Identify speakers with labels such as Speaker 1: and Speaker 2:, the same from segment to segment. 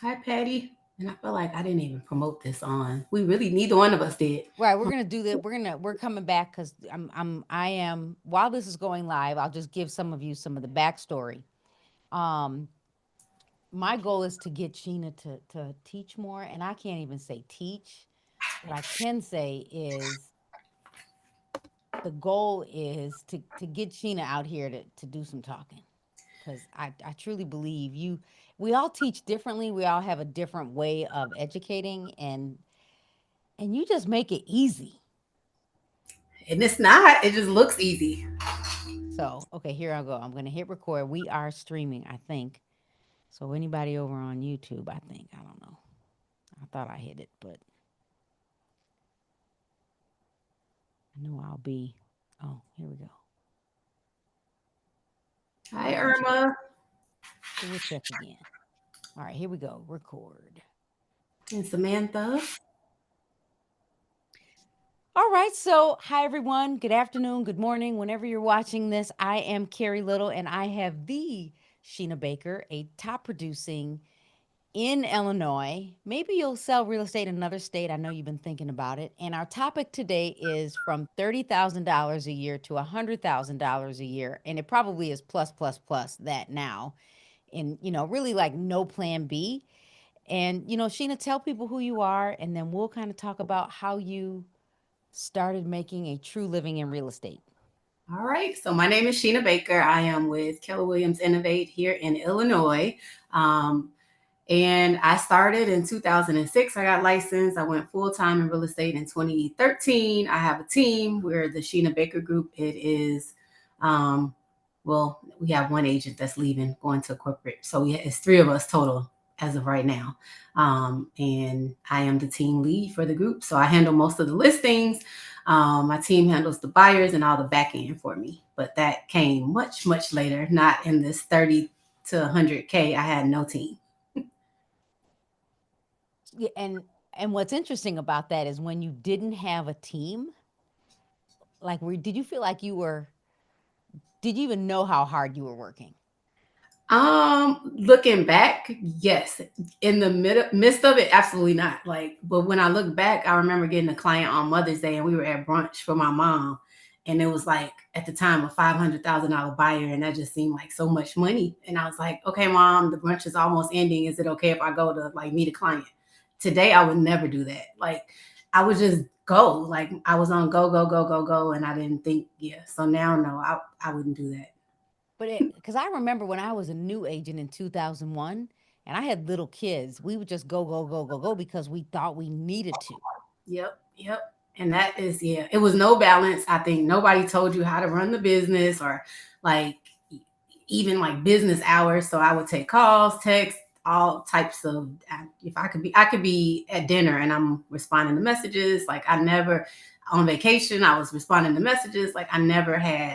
Speaker 1: Hi, Patty. And I feel like I didn't even promote this on. We really, neither one of us did.
Speaker 2: Right, we're gonna do that. We're coming back because I am while this is going live. I'll just give some of you some of the backstory. Um, my goal is to get Sheena to teach more, and I can't even say teach. What I can say is the goal is to get Sheena out here to do some talking because I truly believe you. We all teach differently. We all have a different way of educating, and you just make it easy.
Speaker 1: And it's not, it just looks easy.
Speaker 2: So, okay, here I go. I'm going to hit record. We are streaming, I think. So, anybody over on YouTube, I think, I don't know. I thought I hit it, but I know I'll be. Oh, here we go.
Speaker 1: Hi,
Speaker 2: We'll check.
Speaker 1: Irma
Speaker 2: We'll check again. All right, here we go. Record.
Speaker 1: and Samantha.
Speaker 2: All right, so hi everyone. Good afternoon, good morning, whenever you're watching this. I am Carrie Little, and I have the Sheena Baker, a top producing in Illinois. Maybe you'll sell real estate in another state. I know you've been thinking about it. And our topic today is from $30,000 a year to $100,000 a year. And it probably is plus, plus, plus that now. And, really like no plan B. And, Sheena, tell people who you are, and then we'll kind of talk about how you started making a true living in real estate.
Speaker 1: All right. So my name is Sheena Baker. I am with Keller Williams Innovate here in Illinois. Um, and I started in 2006. I got licensed. I went full time in real estate in 2013. I have a team. We're the Sheena Baker Group. It is, um, well, we have one agent that's leaving, going to corporate. So it's three of us total as of right now. And I am the team lead for the group. So I handle most of the listings. My team handles the buyers and all the back end for me. But that came much, much later, not in this 30 to 100K. I had no team.
Speaker 2: Yeah, and what's interesting about that is when you didn't have a team, like did you feel like did you even know how hard you were working?
Speaker 1: Looking back, yes. In the midst of it, absolutely not. Like, but when I look back, I remember getting a client on Mother's Day, and we were at brunch for my mom, and it was like at the time a $500,000 buyer, and that just seemed like so much money. And I was like, okay, mom, the brunch is almost ending. Is it okay if I go to like meet a client? Today, I would never do that. Like, I would just go. Like, I was on go, go, go, go, go, and I didn't think, yeah. So now, no, I wouldn't do that.
Speaker 2: But because I remember when I was a new agent in 2001 and I had little kids, we would just go, go, go, go, go because we thought we needed to.
Speaker 1: Yep, yep. And that is, yeah, it was no balance. I think nobody told you how to run the business or like even like business hours. So I would take calls, text, all types of, if I could be at dinner and I'm responding to messages. Like I never, on vacation, I was responding to messages. Like I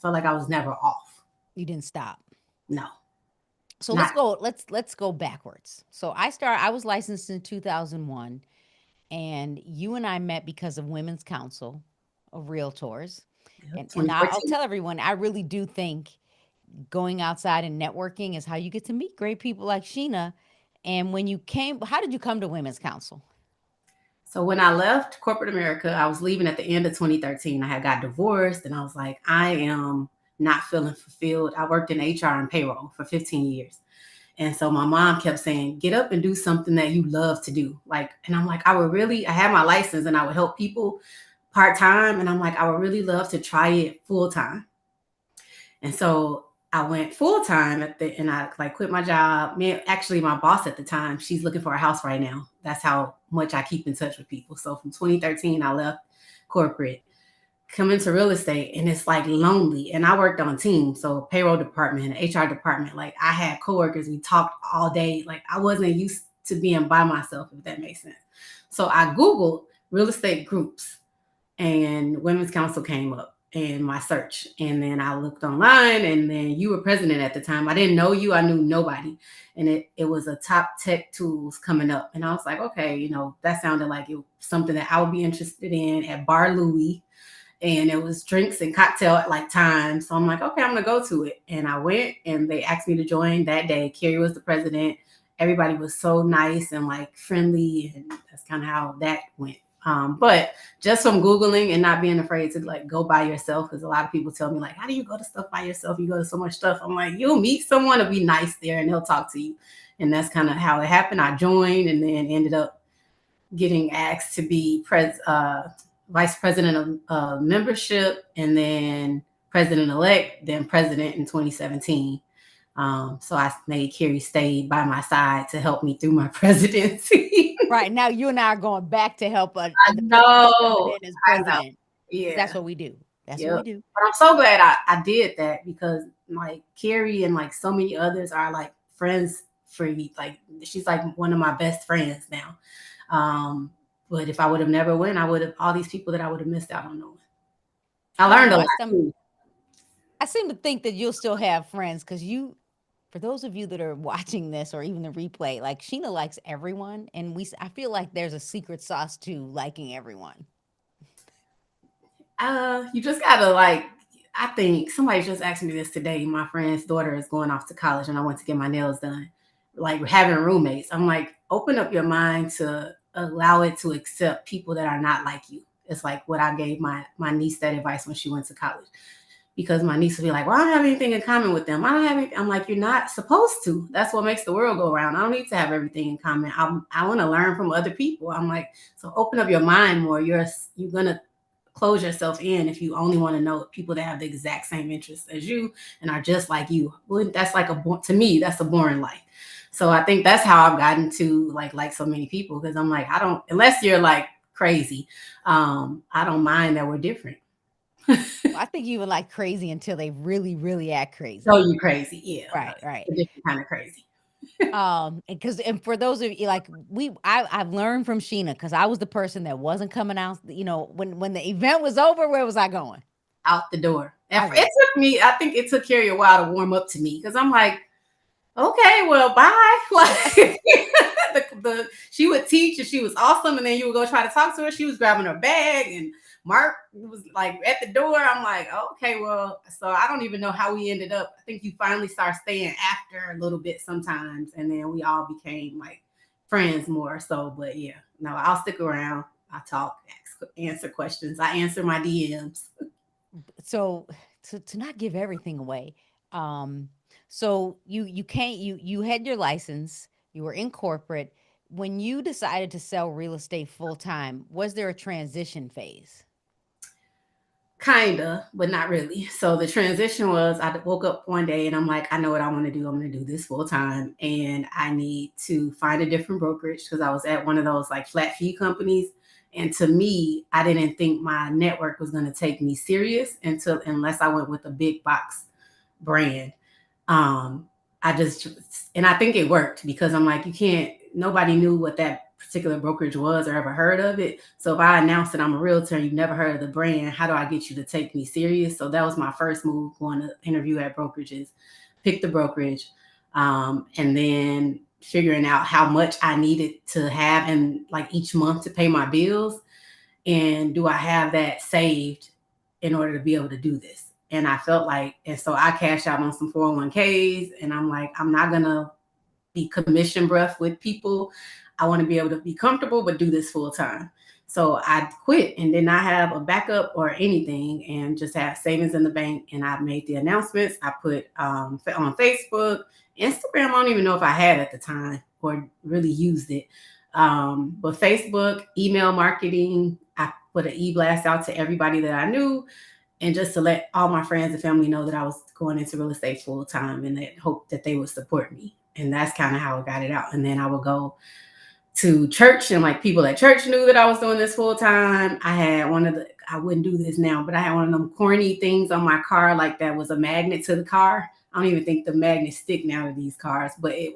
Speaker 1: felt like I was never off.
Speaker 2: You didn't stop.
Speaker 1: No,
Speaker 2: So let's
Speaker 1: not.
Speaker 2: go, let's go backwards. So I was licensed in 2001 and you and I met because of Women's Council of Realtors.
Speaker 1: Yep,
Speaker 2: And I'll
Speaker 1: 2014.
Speaker 2: tell everyone, I really do think going outside and networking is how you get to meet great people like Sheena. And when you came, how did you come to Women's Council?
Speaker 1: So when I left corporate America, I was leaving at the end of 2013. I had got divorced and I was like, I am not feeling fulfilled. I worked in HR and payroll for 15 years. And so my mom kept saying, get up and do something that you love to do. Like, and I'm like, I had my license and I would help people part time. And I'm like, I would really love to try it full time. And so I went full time and I like quit my job. Actually, my boss at the time, she's looking for a house right now. That's how much I keep in touch with people. So from 2013, I left corporate, come into real estate, and it's like lonely. And I worked on teams, so payroll department, HR department. Like I had coworkers, we talked all day. Like I wasn't used to being by myself, if that makes sense. So I Googled real estate groups and Women's Council came up in my search. And then I looked online and then you were president at the time. I didn't know you, I knew nobody. And it was a top tech tools coming up. And I was like, okay, that sounded like it was something that I would be interested in at Bar Louie. And it was drinks and cocktail at like time. So I'm like, okay, I'm gonna go to it. And I went and they asked me to join that day. Carrie was the president. everybody was so nice and like friendly, and that's kind of how that went. But just from Googling and not being afraid to like go by yourself, because a lot of people tell me like, how do you go to stuff by yourself? You go to so much stuff. I'm like, you'll meet someone to be nice there and they'll talk to you. And that's kind of how it happened. I joined and then ended up getting asked to be vice president of membership, and then president elect, then president in 2017. So I made Carrie stay by my side to help me through my presidency.
Speaker 2: Right. Now you and I are going back to help
Speaker 1: I
Speaker 2: the person that's coming
Speaker 1: know,
Speaker 2: in as
Speaker 1: I know.
Speaker 2: president. Because
Speaker 1: Yeah,
Speaker 2: that's what we do. That's what we
Speaker 1: yep.
Speaker 2: do.
Speaker 1: But I'm so glad I did that, because like Carrie and like so many others are like friends for me. Like she's like one of my best friends now. Um, but if I would have never went, I would have all these people that I would have missed out on knowing. I
Speaker 2: I don't
Speaker 1: learned a
Speaker 2: know.
Speaker 1: lot too.
Speaker 2: I seem to think that you'll still have friends because for those of you that are watching this or even the replay, like Sheena likes everyone, and I feel like there's a secret sauce to liking everyone.
Speaker 1: You just gotta like. I think somebody just asked me this today. My friend's daughter is going off to college, and I went to get my nails done. Like having roommates, I'm like, open up your mind to allow it to accept people that are not like you. It's like what I gave my niece that advice when she went to college, because my niece would be like, well, I don't have anything in common with them. I don't have anything. I'm like, you're not supposed to. That's what makes the world go around. I don't need to have everything in common. I want to learn from other people. I'm like, so open up your mind more. You're gonna close yourself in if you only want to know people that have the exact same interests as you and are just like you. Well, that's like to me, that's a boring life. So I think that's how I've gotten to like so many people, because I'm like, I don't, unless you're like crazy, I don't mind that we're different.
Speaker 2: Well, I think you would like crazy until they really, really act
Speaker 1: So
Speaker 2: crazy.
Speaker 1: you crazy, yeah,
Speaker 2: Right, right.
Speaker 1: a different kind of crazy.
Speaker 2: And for those of you like I've learned from Sheena because I was the person that wasn't coming out. When the event was over, where was I going?
Speaker 1: Out the door.
Speaker 2: I
Speaker 1: It
Speaker 2: was
Speaker 1: took me, I think it took Carrie a while to warm up to me, because I'm like, okay, well, bye. Like she would teach and she was awesome, and then you would go try to talk to her. She was grabbing her bag, and Mark was like at the door. I'm like, okay, well, so I don't even know how we ended up. I think you finally start staying after a little bit sometimes, and then we all became like friends more so. But yeah, no, I'll stick around. I talk, answer questions. I answer my DMs.
Speaker 2: so to not give everything away. Um, so you can't you had your license. You were in corporate. When you decided to sell real estate full time, was there a transition phase?
Speaker 1: Kinda, but not really. So the transition was, I woke up one day and I'm like, I know what I want to do. I'm going to do this full time, and I need to find a different brokerage, because I was at one of those like flat fee companies. And to me, I didn't think my network was going to take me serious unless I went with a big box brand. Um, I just, and I think it worked, because I'm like, you can't, nobody knew what that particular brokerage was or ever heard of it. So if I announced that I'm a realtor and you've never heard of the brand, how do I get you to take me serious? So that was my first move, going to interview at brokerages, pick the brokerage, and then figuring out how much I needed to have in like each month to pay my bills, and do I have that saved in order to be able to do this? And I felt like, and so I cashed out on some 401ks, and I'm like, I'm not gonna be commission breath with people. I want to be able to be comfortable, but do this full time. So I quit and did not have a backup or anything, and just have savings in the bank. And I made the announcements. I put on Facebook, Instagram. I don't even know if I had at the time or really used it. But Facebook, email marketing, I put an e-blast out to everybody that I knew, and just to let all my friends and family know that I was going into real estate full time, and that hope that they would support me. And that's kind of how I got it out. And then I would go to church, and like people at church knew that I was doing this full time. I had I wouldn't do this now, but I had one of them corny things on my car, like that was a magnet to the car. I don't even think the magnets stick now to these cars, but it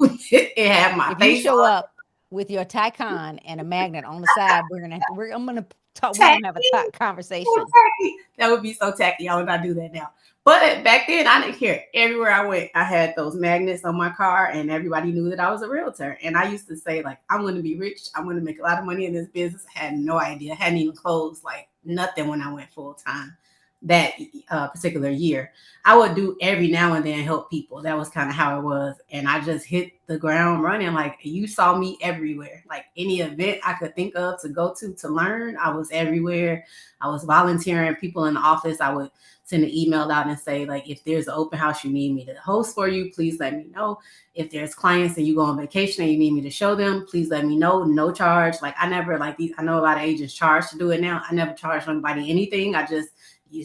Speaker 1: had my
Speaker 2: If you
Speaker 1: face
Speaker 2: show
Speaker 1: on
Speaker 2: up with your Taycan and a magnet on the side, I'm gonna talk. We're gonna have a
Speaker 1: it. So
Speaker 2: conversation.
Speaker 1: tacky. That would be so tacky. I would not do that now. But back then, I didn't care. Everywhere I went, I had those magnets on my car, and everybody knew that I was a realtor. And I used to say, like, I'm going to be rich. I'm going to make a lot of money in this business. I had no idea. I hadn't even closed like nothing when I went full time. that particular year. I would do every now and then help people. That was kind of how it was. And I just hit the ground running. Like you saw me everywhere. Like any event I could think of to go to learn, I was everywhere. I was volunteering people in the office. I would send an email out and say, like, if there's an open house you need me to host for you, please let me know. If there's clients and you go on vacation and you need me to show them, please let me know. No charge. Like I never like these. I know a lot of agents charge to do it now. I never charge anybody anything. I just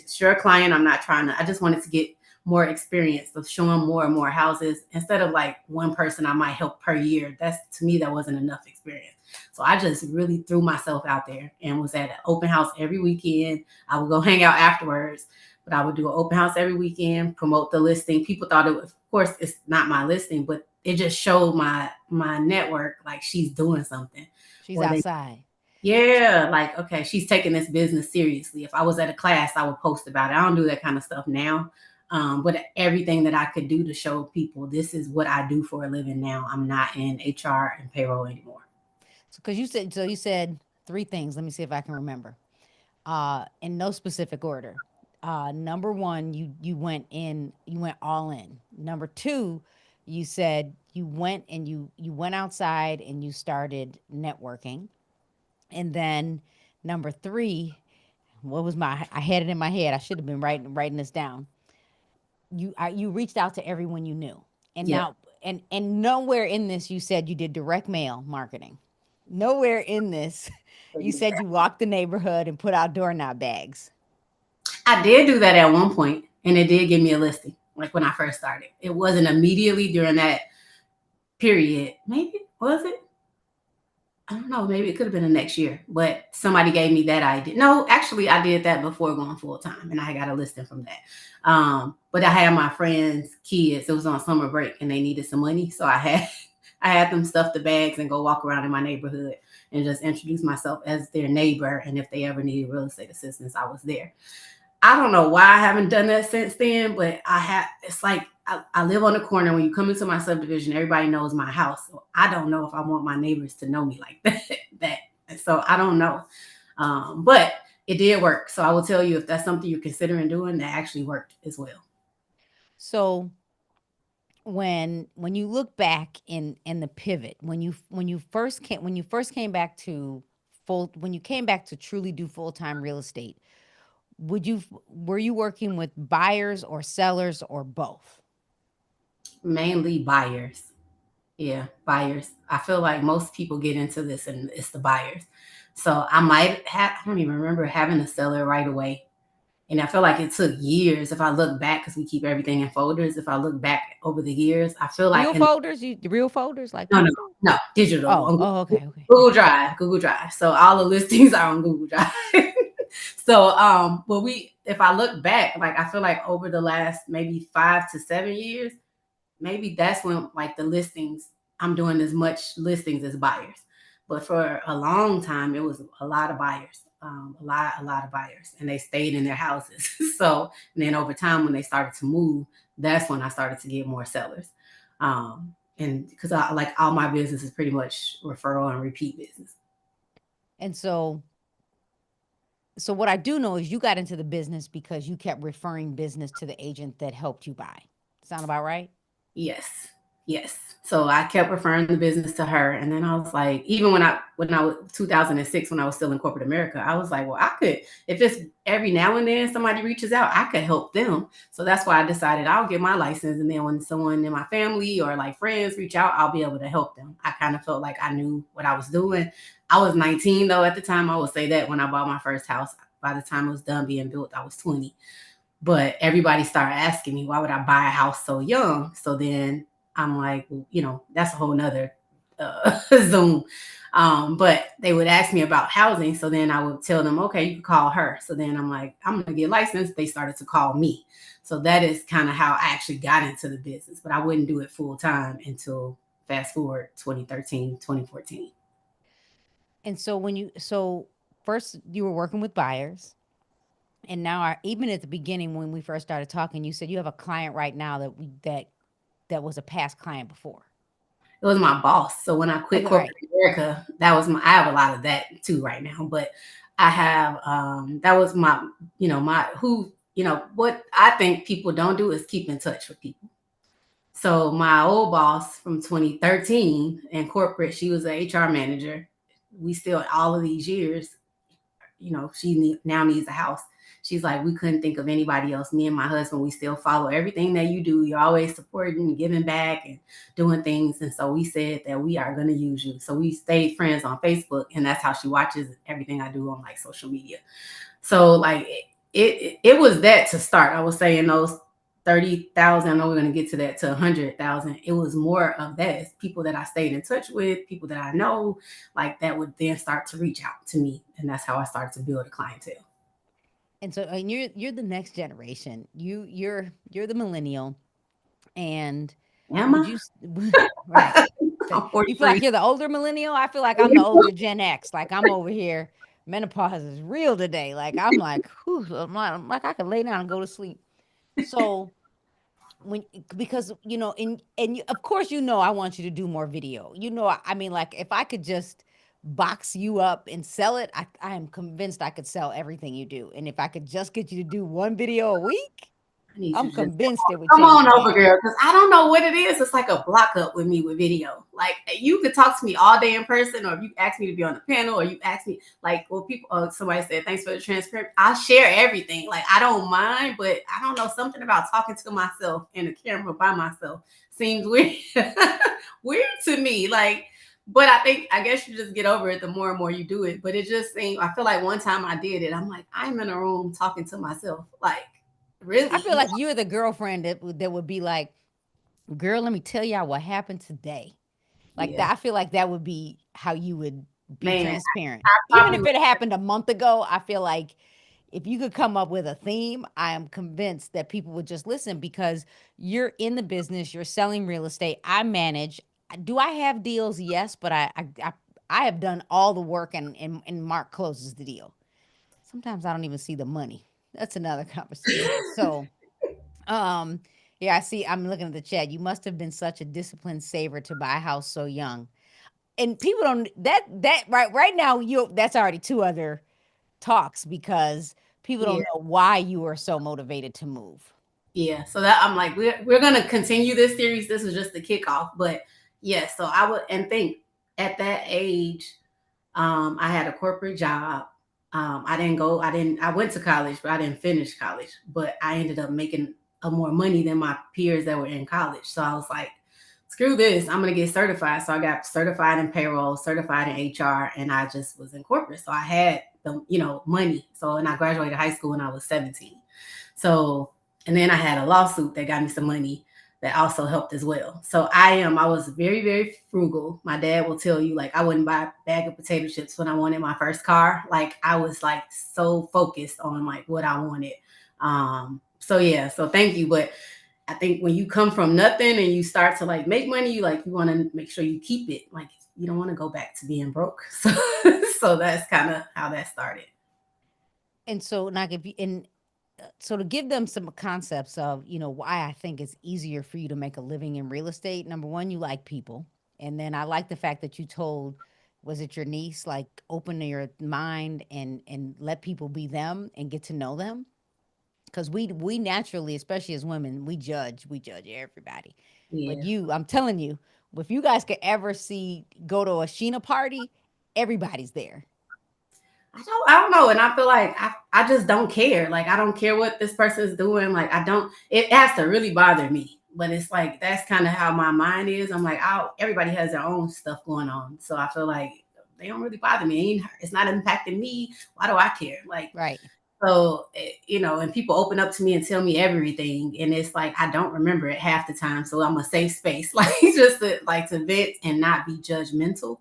Speaker 1: sure client. I'm not trying to. I just wanted to get more experience of showing more and more houses instead of like one person I might help per year. That's to me that wasn't enough experience. So I just really threw myself out there and was at an open house every weekend. I would go hang out afterwards, but I would do an open house every weekend, promote the listing. People thought it was, of course, it's not my listing, but it just showed my network like she's doing something.
Speaker 2: She's
Speaker 1: Or they
Speaker 2: outside.
Speaker 1: yeah, like okay, she's taking this business seriously. If I was at a class, I would post about it. I don't do that kind of stuff now. But everything that I could do to show people this is what I do for a living now. I'm not in HR and payroll anymore.
Speaker 2: So, because you said three things. Let me see if I can remember. In no specific order. Number one, you went in, you went all in. Number two, you said you went and you went outside and you started networking. And then number three, what was my? I had it in my head. I should have been writing this down. You reached out to everyone you knew, and
Speaker 1: Yep.
Speaker 2: now and nowhere in this you said you did direct mail marketing. Nowhere in this you said you walked the neighborhood and put out doorknob bags.
Speaker 1: I did do that at one point, and it did give me a listing. Like when I first started, it wasn't immediately during that period. Maybe was it? I don't know. Maybe it could have been the next year, but somebody gave me that idea. No, actually, I did that before going full time, and I got a listing from that. But I had my friends' kids. It was on summer break, and they needed some money, so I had I had them stuff the bags and go walk around in my neighborhood and just introduce myself as their neighbor. And if they ever needed real estate assistance, I was there. I don't know why I haven't done that since then, but I have. It's like I live on the corner. When you come into my subdivision, everybody knows my house. So I don't know if I want my neighbors to know me like that. So I don't know, but it did work. So I will tell you if that's something you're considering doing, that actually worked as well.
Speaker 2: So when you look back in the pivot, when you first came back to full when you came back to truly do full-time real estate, would you were you working with buyers or sellers or both?
Speaker 1: Mainly buyers. Yeah, buyers. I feel like most people get into this and it's the buyers. So I might have, I don't even remember having a seller right away. And I feel like it took years. If I look back, because we keep everything in folders, if I look back over the years, I feel like,
Speaker 2: Real folders, the real folders like
Speaker 1: no, no,
Speaker 2: paper?
Speaker 1: no, digital
Speaker 2: Oh,
Speaker 1: on
Speaker 2: oh, okay, okay.
Speaker 1: Google Drive, Google Drive. So all the listings are on Google Drive. So, but if I look back, like I feel like over the last maybe 5 to 7 years, maybe that's when like the listings I'm doing as much listings as buyers. But for a long time, it was a lot of buyers, a lot of buyers, and they stayed in their houses. So and then over time, when they started to move, that's when I started to get more sellers. And because I like all my business is pretty much referral and repeat business.
Speaker 2: And so what I do know is you got into the business because you kept referring business to the agent that helped you buy. Sound about right?
Speaker 1: Yes. Yes. So I kept referring the business to her. And then I was like, even when I was 2006, when I was still in corporate America, I was like, well, I could, if it's every now and then somebody reaches out, I could help them. So that's why I decided I'll get my license. And then when someone in my family or like friends reach out, I'll be able to help them. I kind of felt like I knew what I was doing. I was 19 though at the time. I would say that when I bought my first house, by the time it was done being built, I was 20. But everybody started asking me, why would I buy a house so young? So then I'm like, well, that's a whole nother Zoom. But they would ask me about housing. So then I would tell them, okay, you can call her. So then I'm like, I'm going to get licensed. They started to call me. So that is kind of how I actually got into the business. But I wouldn't do it full time until fast forward 2013, 2014.
Speaker 2: And so first you were working with buyers, and now even at the beginning when we first started talking, you said you have a client right now that was a past client before.
Speaker 1: It was my boss. So when I quit
Speaker 2: Okay, right.
Speaker 1: corporate America, that was I have a lot of that too right now, but I have that was my my who what I think people don't do is keep in touch with people. So my old boss from 2013 in corporate, she was an HR manager. We still all of these years, now needs a house. She's like, we couldn't think of anybody else. Me and my husband, we still follow everything that you do. You're always supporting, giving back, and doing things. And so we said that we are going to use you. So we stayed friends on Facebook, and that's how she watches everything I do on like social media. So like it was that to start. I was saying those 30,000. I know we're gonna get to that to 100,000. It was more of that. It's people that I stayed in touch with, people that I know, like that would then start to reach out to me, and that's how I started to build a clientele.
Speaker 2: And so, and you're the next generation. You're the millennial, and
Speaker 1: Am
Speaker 2: would
Speaker 1: I?
Speaker 2: you right? So
Speaker 1: I'm
Speaker 2: you feel like
Speaker 1: 43.
Speaker 2: you're the older millennial? I feel like I'm the older Gen X. Like I'm over here. Menopause is real today. Like I'm like, whew, I'm like I could lay down and go to sleep. So when because of course I want you to do more video. I mean, like if I could just box you up and sell it, I am convinced I could sell everything you do. And if I could just get you to do one video a week,
Speaker 1: I need you
Speaker 2: I'm
Speaker 1: to just
Speaker 2: convinced it would
Speaker 1: come
Speaker 2: change
Speaker 1: on
Speaker 2: the
Speaker 1: over,
Speaker 2: game.
Speaker 1: girl, because I don't know what it is. It's like a block up with me with video. Like you could talk to me all day in person, or if you ask me to be on the panel, or you ask me like, well, people, somebody said thanks for the transcript. I share everything. Like I don't mind, but I don't know, something about talking to myself in a camera by myself seems weird, weird to me. Like, but I guess you just get over it the more and more you do it. But it just seemed, I feel like one time I did it, I'm like, I'm in a room talking to myself, like.
Speaker 2: I
Speaker 1: Really?
Speaker 2: feel like you're the girlfriend that would be like, girl, let me tell y'all what happened today. Like
Speaker 1: Yeah.
Speaker 2: that, I feel like that would be how you would be
Speaker 1: Man,
Speaker 2: transparent.
Speaker 1: I
Speaker 2: Even
Speaker 1: probably
Speaker 2: if
Speaker 1: would.
Speaker 2: it happened a month ago, I feel like if you could come up with a theme, I am convinced that people would just listen because you're in the business, you're selling real estate. I manage. Do I have deals? Yes, but I have done all the work and Mark closes the deal. Sometimes I don't even see the money. That's another conversation. So, um, yeah, I see. I'm looking at the chat. You must have been such a disciplined saver to buy a house so young. And people don't that right now you that's already two other talks because people
Speaker 1: Yeah,
Speaker 2: don't know why you are so motivated to move.
Speaker 1: yeah. So that I'm like, we're gonna continue this series. This is just the kickoff, but yeah. So I would and think at that age, I had a corporate job. I didn't go. I didn't. I went to college, but I didn't finish college. But I ended up making more money than my peers that were in college. So I was like, screw this. I'm gonna get certified. So I got certified in payroll, certified in HR, and I just was in corporate. So I had the money. So and I graduated high school when I was 17. So and then I had a lawsuit that got me some money that also helped as well. So I was very, very frugal. My dad will tell you, like, I wouldn't buy a bag of potato chips when I wanted my first car. Like I was like so focused on like what I wanted. So yeah, so thank you. But I think when you come from nothing and you start to like make money, you want to make sure you keep it. Like you don't want to go back to being broke. So so that's kind of how that started.
Speaker 2: And so, like, if you and so to give them some concepts of why I think it's easier for you to make a living in real estate. Number one, you like people, and then I like the fact that you told, was it your niece, like open your mind and let people be them and get to know them because we naturally, especially as women, we judge everybody. But
Speaker 1: Yeah.
Speaker 2: I'm telling you, if you guys could ever go to a Sheena party, everybody's there.
Speaker 1: I don't know. And I feel like I just don't care. Like I don't care what this person is doing. Like I don't it has to really bother me. But it's like that's kind of how my mind is. I'm like, oh, everybody has their own stuff going on. So I feel like they don't really bother me. It's not impacting me. Why do I care? Like
Speaker 2: Right.
Speaker 1: so, and people open up to me and tell me everything, and it's like I don't remember it half the time. So I'm a safe space, like just to vent and not be judgmental.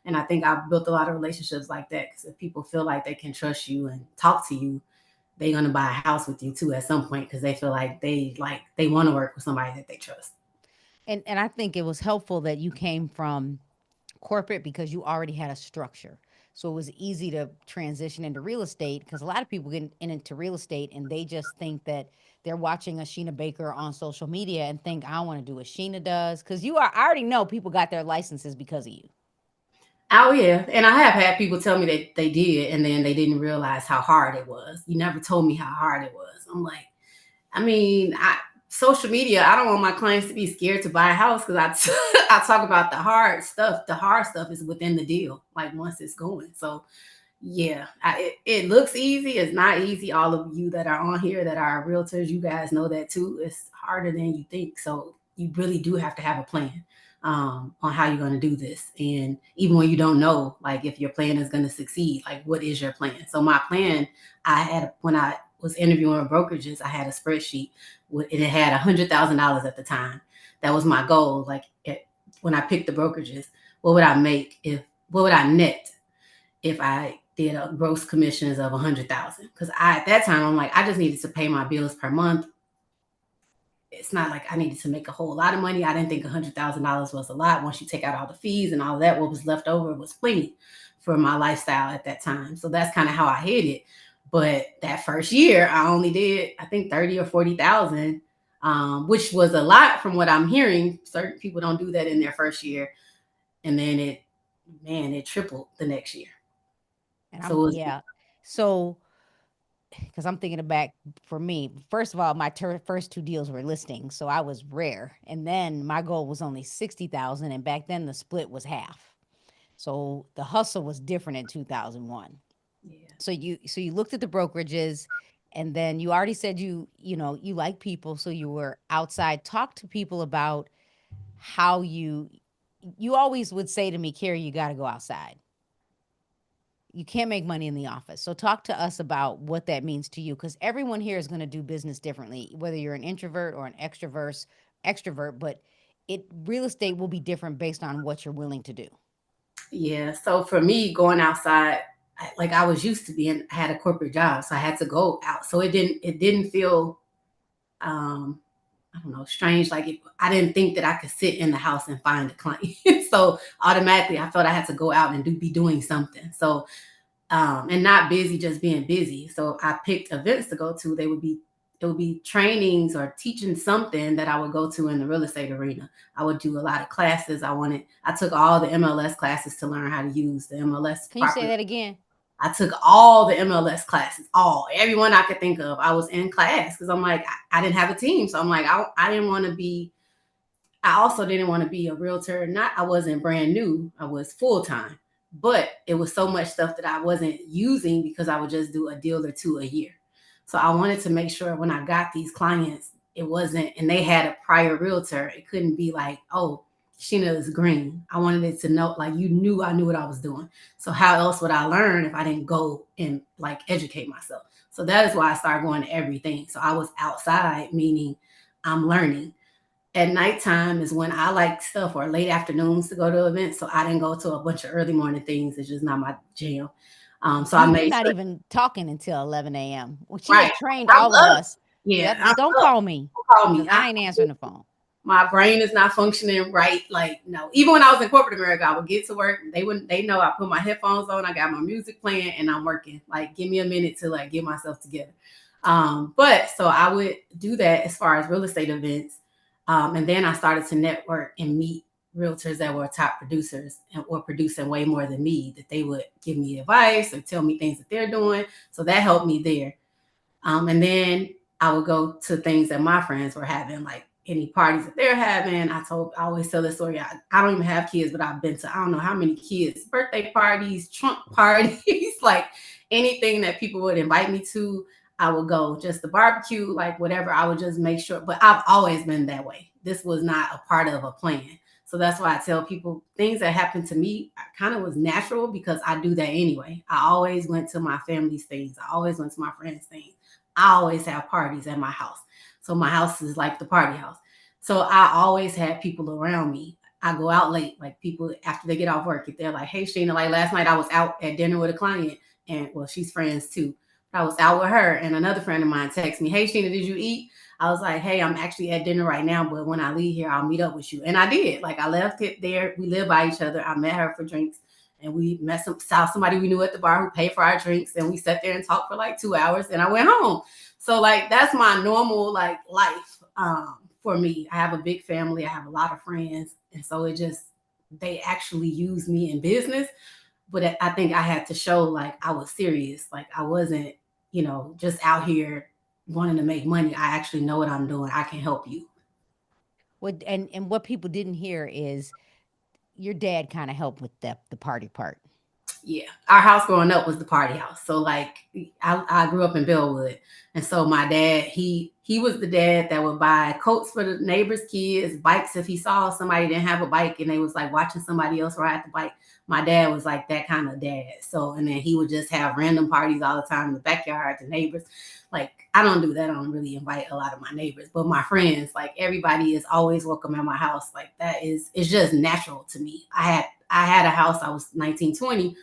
Speaker 1: And I think I've built a lot of relationships like that because if people feel like they can trust you and talk to you, they're gonna buy a house with you too at some point because they feel like they want to work with somebody that they trust.
Speaker 2: And I think it was helpful that you came from corporate because you already had a structure. So it was easy to transition into real estate because a lot of people get into real estate and they just think that they're watching a Sheena Baker on social media and think I want to do what Sheena does because I already know people got their licenses because of you.
Speaker 1: Oh yeah, and I have had people tell me that they did, and then they didn't realize how hard it was. You never told me how hard it was. I'm like, I mean, social media, I don't want my clients to be scared to buy a house because I talk about the hard stuff. The hard stuff is within the deal, like once it's going. So yeah, it looks easy. It's not easy. All of you that are on here that are realtors, you guys know that too. It's harder than you think. So you really do have to have a plan on how you're going to do this. And even when you don't know, like if your plan is going to succeed, like what is your plan? So my plan, I had when I was interviewing brokerages, I had a spreadsheet. And it had $100,000 at the time. That was my goal. Like when I picked the brokerages, what would I make if? What would I net if I did a gross commissions of 100,000? Because I at that time I'm like I just needed to pay my bills per month. It's not like I needed to make a whole lot of money. I didn't think $100,000 was a lot. Once you take out all the fees and all of that, what was left over was plenty for my lifestyle at that time. So that's kind of how I hit it. But that first year, I only did I think 30 or 40,000, which was a lot from what I'm hearing. Certain people don't do that in their first year, and then it tripled the next year.
Speaker 2: And
Speaker 1: So
Speaker 2: I'm
Speaker 1: it was
Speaker 2: yeah. So because I'm thinking back for me, first of all, my first two deals were listings, so I was rare. And then my goal was only 60,000, and back then the split was half. So the hustle was different in 2001.
Speaker 1: yeah.
Speaker 2: So you looked at the brokerages, and then you already said you like people, so you were outside. Talk to people about how you always would say to me, Carrie, you got to go outside. You can't make money in the office. So talk to us about what that means to you, because everyone here is going to do business differently, whether you're an introvert or an extrovert. But it real estate will be different based on what you're willing to do.
Speaker 1: Yeah. So for me, going outside, like I was used to being, I had a corporate job, so I had to go out. So it didn't feel, um, I don't know, strange. Like I didn't think that I could sit in the house and find a client. So automatically, I felt I had to go out and be doing something. So and not busy just being busy. So I picked events to go to. It would be trainings or teaching something that I would go to in the real estate arena. I would do a lot of classes. I took all the MLS classes to learn how to use the MLS
Speaker 2: Can you say
Speaker 1: properly.
Speaker 2: that again?
Speaker 1: I took all the MLS classes, everyone I could think of. I was in class because I'm like, I didn't have a team. So I'm like, I didn't want to be I also didn't want to be a realtor. Not I wasn't brand new. I was full time. But it was so much stuff that I wasn't using because I would just do a deal or two a year. So I wanted to make sure when I got these clients, it wasn't and they had a prior realtor. It couldn't be like, oh, Sheena is green. I wanted it to know like you knew I knew what I was doing. So how else would I learn if I didn't go and like educate myself? So that is why I started going to everything. So I was outside, meaning I'm learning. At nighttime is when I like stuff or late afternoons to go to events. So I didn't go to a bunch of early morning things. It's just not my jam. So I
Speaker 2: You're
Speaker 1: made
Speaker 2: not
Speaker 1: sure,
Speaker 2: even talking until 11 a.m. Well, she
Speaker 1: right.
Speaker 2: has trained
Speaker 1: I
Speaker 2: all of
Speaker 1: love,
Speaker 2: us.
Speaker 1: yeah,
Speaker 2: Yep.
Speaker 1: I'm
Speaker 2: Don't
Speaker 1: up.
Speaker 2: call me
Speaker 1: Don't call me.
Speaker 2: because I ain't answering the phone.
Speaker 1: My brain is not functioning right. Like, no, even when I was in corporate America, I would get to work. They know I put my headphones on. I got my music playing and I'm working. Like, give me a minute to like get myself together. But so I would do that as far as real estate events. And then I started to network and meet realtors that were top producers and were producing way more than me, that they would give me advice or tell me things that they're doing. So that helped me there. And then I would go to things that my friends were having, like any parties that they're having. I always tell this story. I don't even have kids, but I've been to I don't know how many kids' birthday parties, trunk parties, like anything that people would invite me to. I would go just the barbecue, like whatever. I would just make sure. But I've always been that way. This was not a part of a plan. So that's why I tell people things that happened to me kind of was natural because I do that anyway. I always went to my family's things. I always went to my friends' things. I always have parties at my house. So my house is like the party house. So I always had people around me. I go out late, like people after they get off work, if they're like, hey Sheena, like last night I was out at dinner with a client and well, she's friends too. I was out with her and another friend of mine texted me, hey Sheena, did you eat? I was like, hey, I'm actually at dinner right now, but when I leave here, I'll meet up with you. And I did. Like I left it there. We live by each other. I met her for drinks and we saw somebody we knew at the bar who paid for our drinks and we sat there and talked for like 2 hours and I went home. So like that's my normal like life for me. I have a big family. I have a lot of friends, and so it just they actually use me in business. But I think I had to show like I was serious. Like I wasn't, just out here. wanting to make money. I actually know what I'm doing. I can help you.
Speaker 2: What and what people didn't hear is your dad kind of helped with the party part.
Speaker 1: Yeah, our house growing up was the party house. So like I grew up in Bellwood, and so my dad he was the dad that would buy coats for the neighbors' kids, bikes if he saw somebody didn't have a bike and they was like watching somebody else ride the bike. My dad was like that kind of dad. So and then he would just have random parties all the time in the backyard. The neighbors, like I don't do that. I don't really invite a lot of my neighbors, but my friends, like everybody is always welcome at my house. Like that is it's just natural to me. I had a house. I was 19, 20.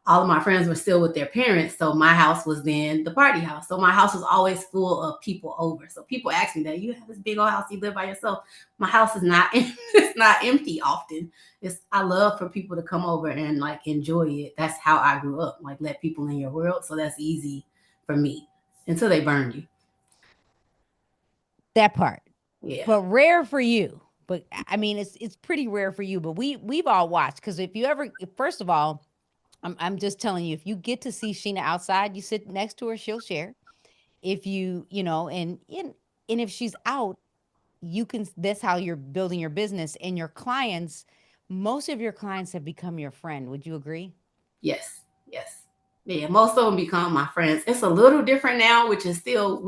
Speaker 1: All of my friends were still with their parents, so my house was then the party house. So my house was always full of people over. So people ask me that you have this big old house, you live by yourself. My house is not it's not empty often. It's I love for people to come over and like enjoy it. That's how I grew up. Like let people in your world. So that's easy for me until they burn you.
Speaker 2: That part.
Speaker 1: Yeah.
Speaker 2: But rare for you. But I mean, it's pretty rare for you. But we've all watched because if you ever, first of all, I'm just telling you, if you get to see Sheena outside, you sit next to her, she'll share. If you know, and if she's out, you can. That's how you're building your business and your clients. Most of your clients have become your friend. Would you agree?
Speaker 1: Yes. Yes. Yeah, most of them become my friends. It's a little different now, which is still,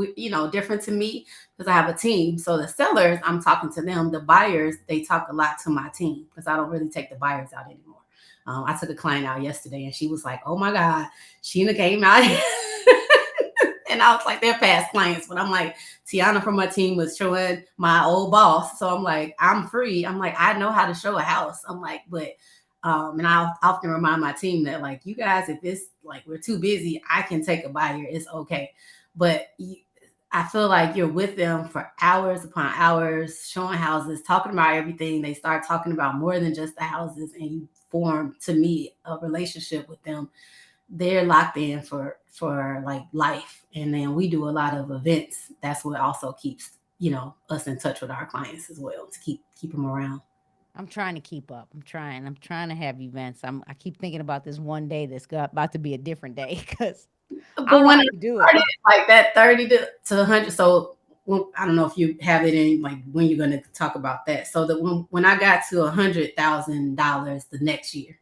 Speaker 1: different to me because I have a team. So the sellers, I'm talking to them. The buyers, they talk a lot to my team because I don't really take the buyers out anymore. I took a client out yesterday and she was like, "Oh my God, Sheena came out." And I was like, they're past clients. But I'm like, Tiana from my team was showing my old boss. So I'm like, I'm free. I'm like, I know how to show a house. I'm like, but and I often remind my team that like you guys, if it's like we're too busy, I can take a buyer. It's okay. But I feel like you're with them for hours upon hours, showing houses, talking about everything. They start talking about more than just the houses, and you form, to me, a relationship with them. They're locked in for like life, and then we do a lot of events. That's what also keeps us in touch with our clients as well to keep them around.
Speaker 2: I'm trying to keep up. I'm trying to have events. I keep thinking about this one day that's about to be a different day because I
Speaker 1: But
Speaker 2: don't know
Speaker 1: when
Speaker 2: how
Speaker 1: I
Speaker 2: you do it.
Speaker 1: started like that 30 to 100, so I don't know if you have it in like when you're going to talk about that. So that when I got to $100,000 the next year,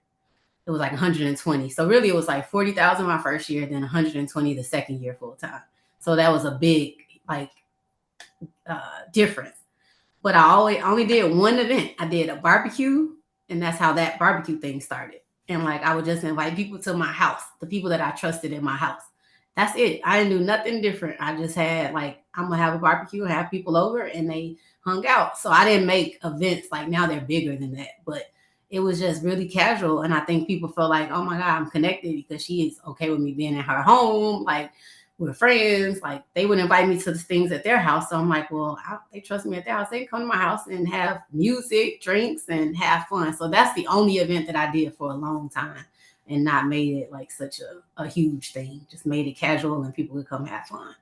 Speaker 1: it was like 120. So really, it was like 40,000 my first year, then 120 the second year full time. So that was a big like difference. But I always only did one event. I did a barbecue, and that's how that barbecue thing started. And like I would just invite people to my house, the people that I trusted in my house. That's it. I didn't do nothing different. I just had like I'm gonna have a barbecue, have people over, and they hung out. So I didn't make events like now they're bigger than that, but it was just really casual. And I think people feel like, oh my God, I'm connected because she is okay with me being in her home. Like we're friends. Like they would invite me to the things at their house. So I'm like, well, they trust me at their house. They can come to my house and have music, drinks, and have fun. So that's the only event that I did for a long time and not made it like such a huge thing. Just made it casual and people could come have fun.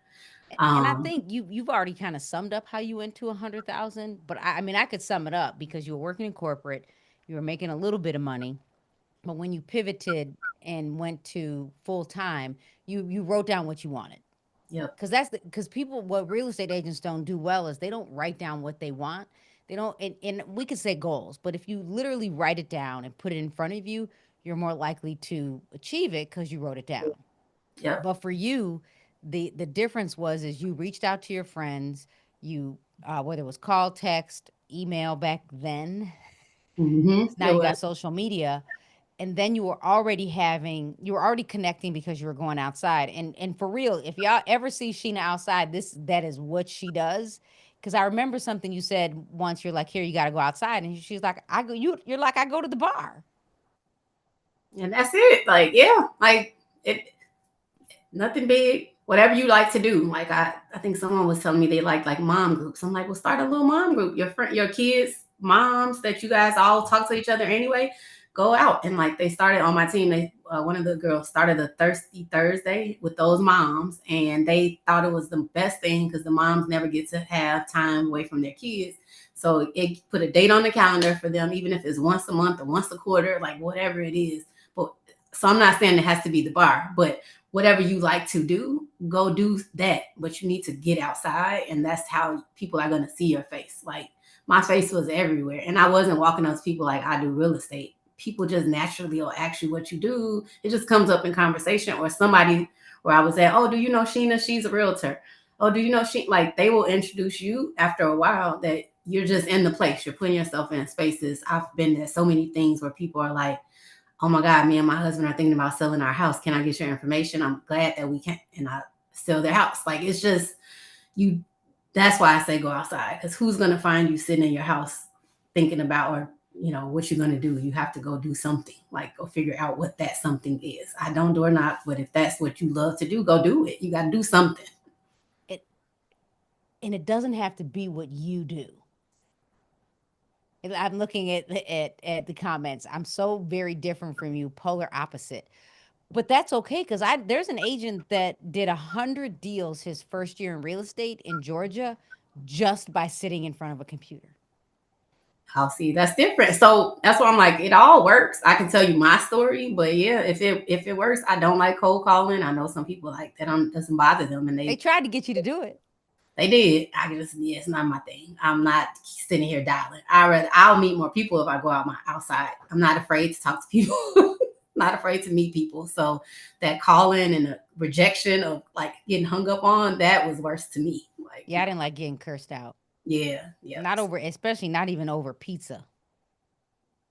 Speaker 2: And I
Speaker 1: Um,
Speaker 2: think you've already kind of summed up how you went to 100,000. But I mean, I could sum it up because you were working in corporate, you were making a little bit of money, but when you pivoted and went to full time, you wrote down what you wanted.
Speaker 1: yep,
Speaker 2: Because because people, what real estate agents don't do well is they don't write down what they want. They don't, and we could say goals, but if you literally write it down and put it in front of you, you're more likely to achieve it because you wrote it down.
Speaker 1: yep.
Speaker 2: But for you, the difference was is you reached out to your friends, you whether it was call, text, email back then, because now
Speaker 1: It
Speaker 2: you
Speaker 1: was.
Speaker 2: got social media, and then you were already connecting because you were going outside. And for real, if y'all ever see Sheena outside, that is what she does. Because I remember something you said once. You're like, here, you got to go outside, and she's like, I go. You're like, I go to the bar.
Speaker 1: And that's it. Like, yeah, like it, nothing big. Whatever you like to do. Like I think someone was telling me they like mom groups. I'm like, well, start a little mom group. Your kids, moms that you guys all talk to each other anyway. Go out and like they started on my team. They one of the girls started a Thirsty Thursday with those moms, and they thought it was the best thing because the moms never get to have time away from their kids. So it put a date on the calendar for them, even if it's once a month or once a quarter, like whatever it is. But so I'm not saying it has to be the bar, but whatever you like to do, go do that. But you need to get outside, and that's how people are gonna see your face. Like my face was everywhere, and I wasn't walking up to people like I do real estate. People just naturally will ask you what you do. It just comes up in conversation, or somebody where I was at, oh, do you know Sheena? She's a realtor. Oh, do you know she, like, they will introduce you after a while that you're just in the place. You're putting yourself in spaces. I've been at so many things where people are like, oh my God, me and my husband are thinking about selling our house. Can I get your information? I'm glad that we can. And I sell their house. Like, it's just, you, that's why I say go outside. Because who's going to find you sitting in your house thinking about, or, what you're going to do? You have to go do something. Like, go figure out what that something is. I don't do or not, but if that's what you love to do, go do it. You got to do something.
Speaker 2: It and it doesn't have to be what you do. I'm looking at the comments. I'm so very different from you, polar opposite. But that's okay because I there's an agent that did 100 deals his first year in real estate in Georgia just by sitting in front of a computer.
Speaker 1: I'll see. That's different. So that's why I'm like, it all works. I can tell you my story, but yeah, if it works, I don't like cold calling. I know some people like that doesn't bother them, and
Speaker 2: They tried to get you to do it.
Speaker 1: they did. I just, yeah, it's not my thing. I'm not sitting here dialing. I'll meet more people if I go out my outside. I'm not afraid to talk to people. Not afraid to meet people. So that calling and the rejection of like getting hung up on, that was worse to me. Like,
Speaker 2: Yeah, I didn't like getting cursed out.
Speaker 1: yeah, yeah.
Speaker 2: Not over, especially not even over pizza.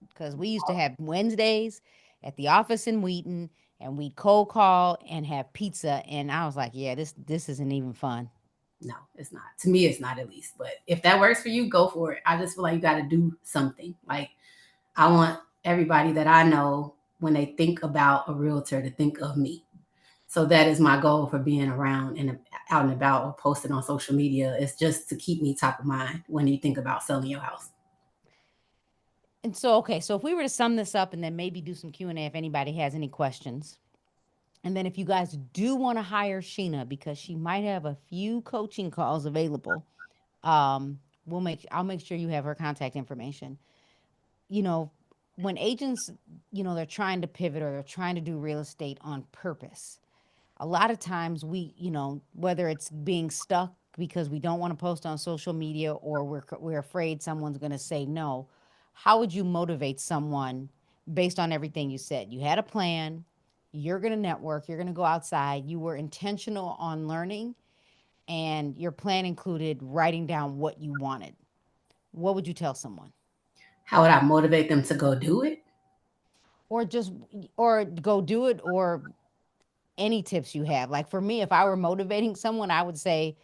Speaker 2: Because we used to have Wednesdays at the office in Wheaton, and we'd cold call and have pizza. And I was like, yeah, this isn't even fun.
Speaker 1: No, it's not. To me, it's not, at least. But if that works for you, go for it. I just feel like you got to do something. Like, I want everybody that I know, when they think about a realtor, to think of me. So that is my goal for being around and out and about or posting on social media. It's just to keep me top of mind when you think about selling your house.
Speaker 2: And so, okay, so if we were to sum this up and then maybe do some Q&A if anybody has any questions. And then if you guys do want to hire Sheena because she might have a few coaching calls available, I'll make sure you have her contact information. You know, when agents, they're trying to pivot or they're trying to do real estate on purpose. A lot of times whether it's being stuck because we don't want to post on social media or we're afraid someone's going to say no. How would you motivate someone based on everything you said? You had a plan, you're going to network, you're going to go outside, you were intentional on learning, and your plan included writing down what you wanted. What would you tell someone?
Speaker 1: How would I motivate them to go do it?
Speaker 2: Or just or go do it, or any tips you have. Like for me, if I were motivating someone, I would say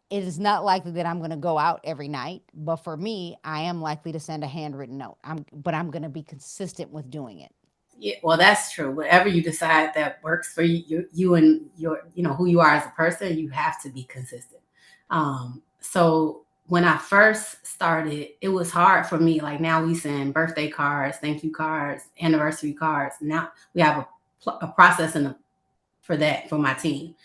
Speaker 2: it is not likely that I'm going to go out every night, but for me, I am likely to send a handwritten note. I'm going to be consistent with doing it.
Speaker 1: Yeah, well, that's true. Whatever you decide that works for you and your, who you are as a person, you have to be consistent. So when I first started, it was hard for me. Like, now we send birthday cards, thank you cards, anniversary cards. Now we have a process for that for my team.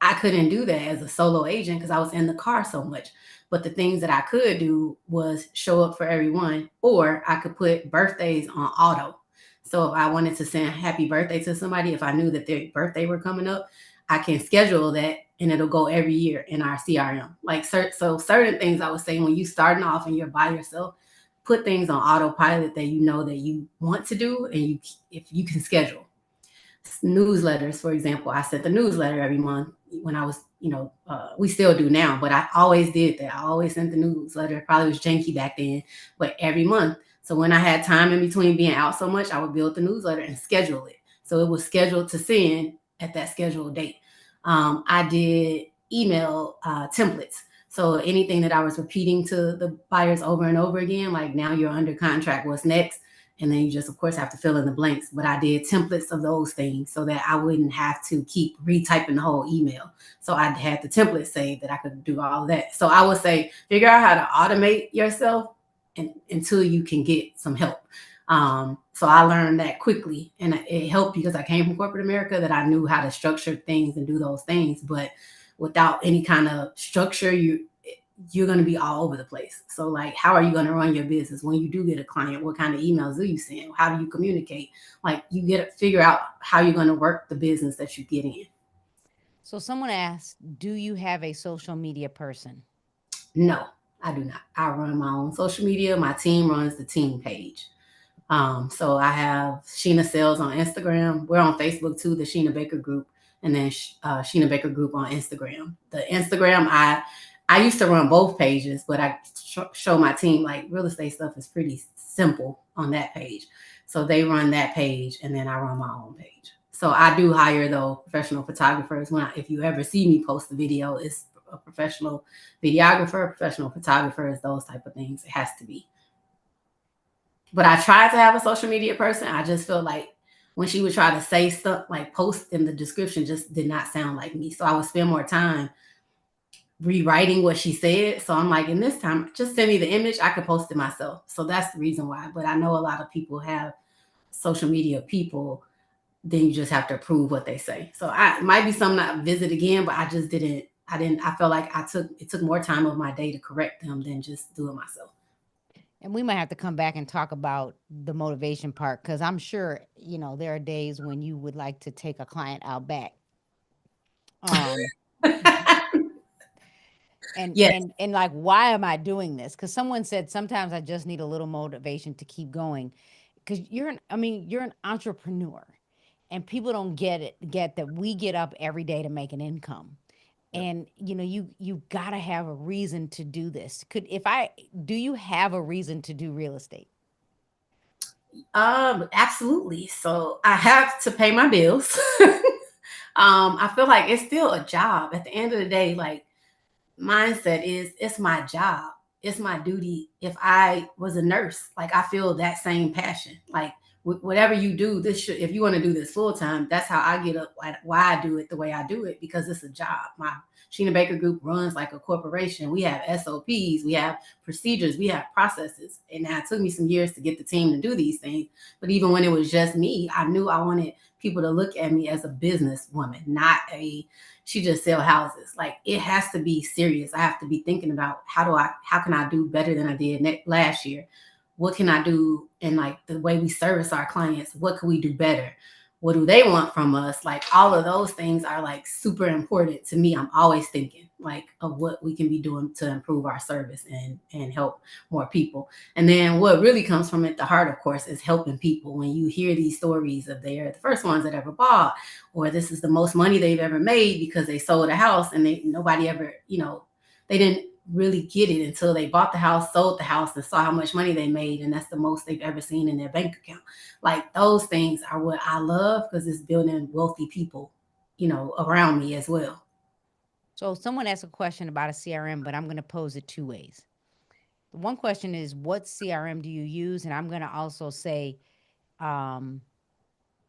Speaker 1: I couldn't do that as a solo agent because I was in the car so much. But the things that I could do was show up for everyone, or I could put birthdays on auto. So if I wanted to send happy birthday to somebody, if I knew that their birthday were coming up, I can schedule that and it'll go every year in our CRM. Like, so certain things I would say when you starting off and you're by yourself, put things on autopilot that you know that you want to do, and if you can schedule newsletters. For example, I sent the newsletter every month when I was, we still do now, but I always did that. I always sent the newsletter. It probably was janky back then, but every month. So when I had time in between being out so much, I would build the newsletter and schedule it. So it was scheduled to send at that scheduled date. I did email templates. So anything that I was repeating to the buyers over and over again, like, now you're under contract, what's next? And then you just, of course, have to fill in the blanks. But I did templates of those things so that I wouldn't have to keep retyping the whole email. So I had the template saved that I could do all of that. So I would say figure out how to automate yourself until you can get some help. So I learned that quickly, and it helped because I came from corporate America, that I knew how to structure things and do those things. But without any kind of structure, you're going to be all over the place. So, like, how are you going to run your business when you do get a client? What kind of emails do you send? How do you communicate? Like, you get to figure out how you're going to work the business that you get in.
Speaker 2: So someone asked, "Do you have a social media person?"
Speaker 1: No, I do not. I run my own social media. My team runs the team page. So I have Sheena Sales on Instagram. We're on Facebook too, the Sheena Baker Group, and then Sheena Baker Group on Instagram. The Instagram, I used to run both pages, but I show my team like real estate stuff is pretty simple on that page. So they run that page, and then I run my own page. So I do hire though professional photographers. If you ever see me post a video, it's a professional videographer, professional photographers, those type of things. It has to be. But I tried to have a social media person. I just feel like when she would try to say stuff like post in the description just did not sound like me. So I would spend more time rewriting what she said. So I'm like, in this time, just send me the image. I could post it myself. So that's the reason why. But I know a lot of people have social media people. Then you just have to approve what they say. So I it might be something I visit again, but I just didn't. I didn't. I felt like it took more time of my day to correct them than just do it myself.
Speaker 2: And we might have to come back and talk about the motivation part because I'm sure, there are days when you would like to take a client out back. Um, and
Speaker 1: Yes.
Speaker 2: and and like, why am I doing this? Because someone said sometimes I just need a little motivation to keep going. Because you're an entrepreneur, and people don't get that we get up every day to make an income. And you gotta have a reason to do this. Could if I do you have a reason to do real estate?
Speaker 1: Absolutely. So I have to pay my bills. I feel like it's still a job. At the end of the day, like mindset is it's my job. It's my duty. If I was a nurse, like I feel that same passion. Like whatever you do, this should if you want to do this full time, that's how I get up. Why I do it the way I do it because it's a job. My Sheena Baker Group runs like a corporation. We have SOPs, we have procedures, we have processes. And now it took me some years to get the team to do these things. But even when it was just me, I knew I wanted people to look at me as a businesswoman, not a she just sell houses. Like it has to be serious. I have to be thinking about how can I do better than I did last year? What can I do in like the way we service our clients? What can we do better? What do they want from us? Like all of those things are like super important to me. I'm always thinking like of what we can be doing to improve our service and help more people. And then what really comes from it, the heart, of course, is helping people. When you hear these stories of they're the first ones that ever bought, or this is the most money they've ever made because they sold a house and nobody ever, they didn't really get it until they bought the house, sold the house, and saw how much money they made, and that's the most they've ever seen in their bank account. Like those things are what I love because it's building wealthy people, around me as well.
Speaker 2: So someone asked a question about a CRM, but I'm going to pose it two ways. One question is, what CRM do you use? And I'm going to also say, um,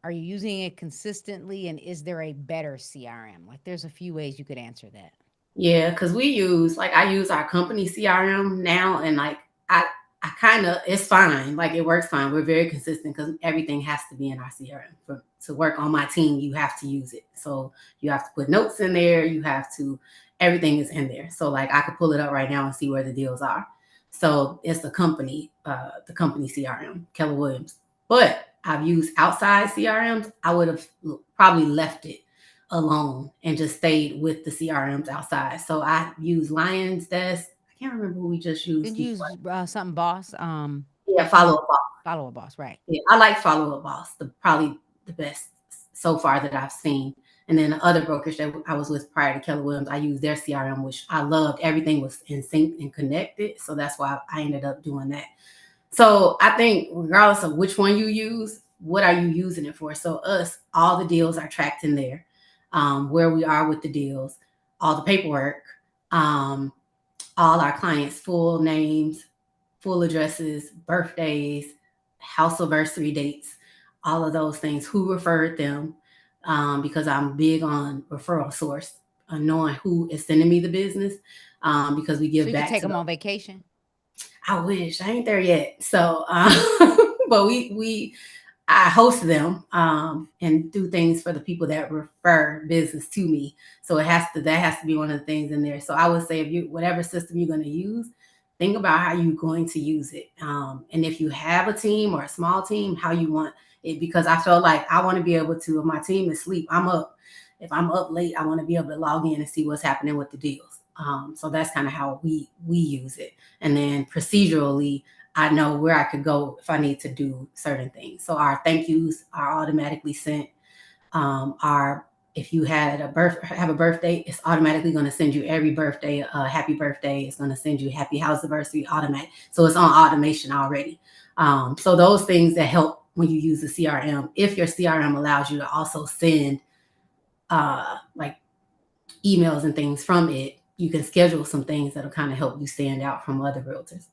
Speaker 2: are you using it consistently? And is there a better CRM? Like, there's a few ways you could answer that.
Speaker 1: Yeah, because I use our company CRM now, and like I I kind of it's fine, like it works fine. We're very consistent because everything has to be in our CRM for to work on my team. You have to use it, so you have to put notes in there. You have to everything is in there. So like I could pull it up right now and see where the deals are. So it's the company CRM, Keller Williams. But I've used outside CRMs. I would have probably left it alone and just stayed with the CRMs outside. So I use Lions Desk. I can't remember who we just used
Speaker 2: Did you
Speaker 1: before.
Speaker 2: use something boss?
Speaker 1: Yeah, Follow Up Boss.
Speaker 2: Follow a boss, right?
Speaker 1: Yeah, I like Follow Up Boss. Probably the best so far that I've seen. And then the other brokerage that I was with prior to Keller Williams, I used their CRM, which I loved. Everything was in sync and connected. So that's why I ended up doing that. So I think regardless of which one you use, what are you using it for? So us, all the deals are tracked in there, where we are with the deals, all the paperwork, um, all our clients' full names, full addresses, birthdays, house anniversary dates, all of those things, who referred them, because I'm big on referral source, knowing who is sending me the business, because we
Speaker 2: So
Speaker 1: give
Speaker 2: you could
Speaker 1: back
Speaker 2: take
Speaker 1: to
Speaker 2: them
Speaker 1: the
Speaker 2: on vacation.
Speaker 1: I wish I ain't there yet. So, but we I host them and do things for the people that refer business to me. So that has to be one of the things in there. So I would say if you whatever system you're going to use, think about how you're going to use it. And if you have a team or a small team, how you want it because I feel like I want to be able to if my team is asleep, I'm up. if I'm up late, I want to be able to log in and see what's happening with the deals. So that's kind of how we use it. And then procedurally, I know where I could go if I need to do certain things. So our thank yous are automatically sent. Our if you had have a birthday, it's automatically going to send you every birthday happy birthday. It's going to send you happy house anniversary automatic. So it's on automation already. So those things that help when you use the CRM. If your CRM allows you to also send like emails and things from it, you can schedule some things that'll kind of help you stand out from other realtors.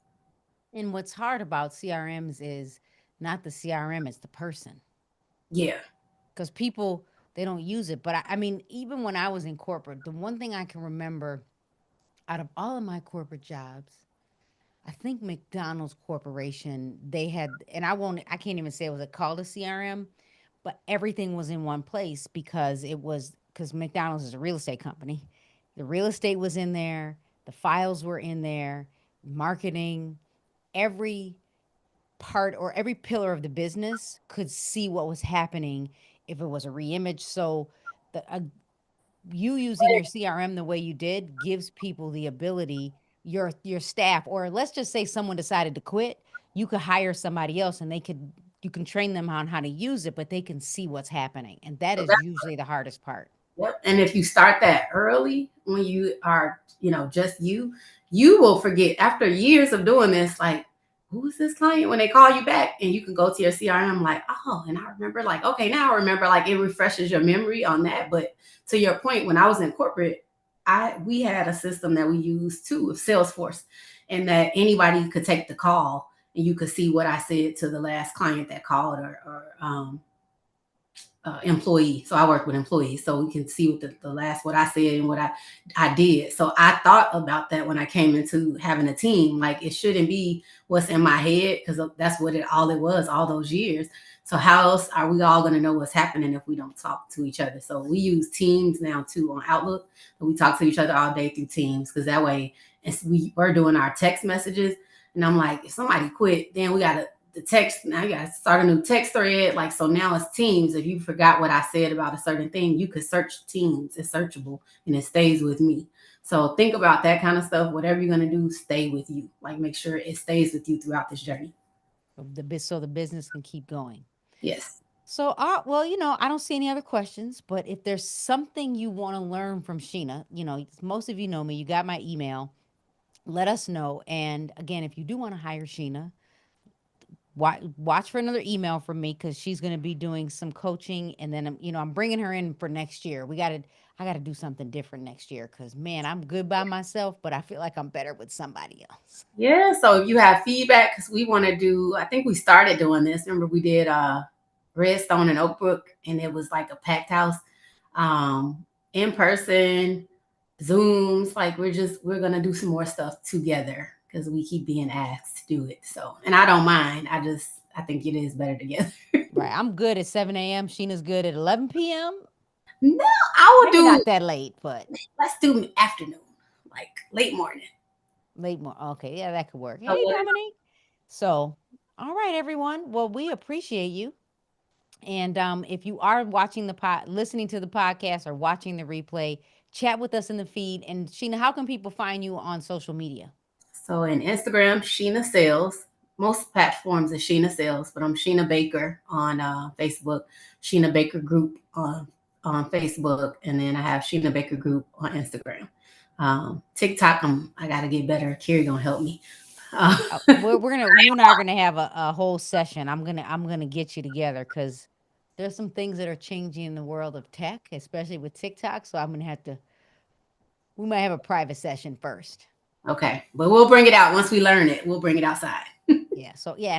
Speaker 2: And what's hard about CRMs is not the CRM, it's the person.
Speaker 1: Yeah.
Speaker 2: Because people, they don't use it. But I mean, even when I was in corporate, the one thing I can remember out of all of my corporate jobs, I think McDonald's Corporation, they had, and I can't even say it was called a CRM, but everything was in one place because because McDonald's is a real estate company. The real estate was in there, the files were in there, marketing, every part or every pillar of the business could see what was happening if it was a reimage. So you using your CRM the way you did gives people the ability, your staff, or let's just say someone decided to quit, you could hire somebody else and you can train them on how to use it, but they can see what's happening. And that
Speaker 1: So
Speaker 2: is usually the hardest part.
Speaker 1: yep. And if you start that early when you are, just you will forget after years of doing this, like, who's this client when they call you back and you can go to your CRM like, oh, and I remember like, okay, now I remember like it refreshes your memory on that. But to your point, when I was in corporate, we had a system that we used too of Salesforce and that anybody could take the call and you could see what I said to the last client that called or employee. So I work with employees, so we can see what the last what I said and what I did. So I thought about that when I came into having a team. Like it shouldn't be what's in my head because that's what it was all those years. So how else are we all going to know what's happening if we don't talk to each other? So we use Teams now too on Outlook, and we talk to each other all day through Teams because that way, we're doing our text messages. And I'm like, if somebody quit, then we got to the text now you gotta start a new text thread. Like so now it's Teams. If you forgot what I said about a certain thing, you could search Teams. It's searchable and it stays with me. So think about that kind of stuff. Whatever you're gonna do, stay with you. Like make sure it stays with you throughout this journey.
Speaker 2: So the business can keep going.
Speaker 1: Yes.
Speaker 2: So, well, I don't see any other questions, but if there's something you want to learn from Sheena, most of you know me, you got my email, let us know. And again, if you do want to hire Sheena, watch for another email from me because she's going to be doing some coaching. And then, I'm bringing her in for next year. I got to do something different next year because, man, I'm good by myself, but I feel like I'm better with somebody else.
Speaker 1: Yeah. So if you have feedback, because we want to do, I think we started doing this. Remember we did Redstone and Oakbrook, and it was like a packed house, in person, Zooms. Like we're gonna do some more stuff together because we keep being asked to do it. So, and I don't mind. I think it is better together.
Speaker 2: Right. I'm good at 7 a.m. Sheena's good at 11 p.m.
Speaker 1: No, I would
Speaker 2: Maybe
Speaker 1: do.
Speaker 2: not that late, but
Speaker 1: Let's do afternoon, like late morning.
Speaker 2: late more. Okay. Yeah, that could work.
Speaker 1: So
Speaker 2: Hey, Dominique. So, all right, everyone. Well, we appreciate you. And if you are watching listening to the podcast or watching the replay, chat with us in the feed. And Sheena, how can people find you on social media?
Speaker 1: So in Instagram, Sheena Sales. Most platforms is Sheena Sales, but I'm Sheena Baker on Facebook, Sheena Baker Group on Facebook, and then I have Sheena Baker Group on Instagram. TikTok, I got to get better. Carrie gonna help me. Uh,
Speaker 2: You and I are gonna have a whole session. I'm gonna get you together because there's some things that are changing in the world of tech, especially with TikTok. So I'm gonna have to. We might have a private session first.
Speaker 1: okay, but we'll bring it out once we learn it. We'll bring it outside.
Speaker 2: Yeah. So yeah,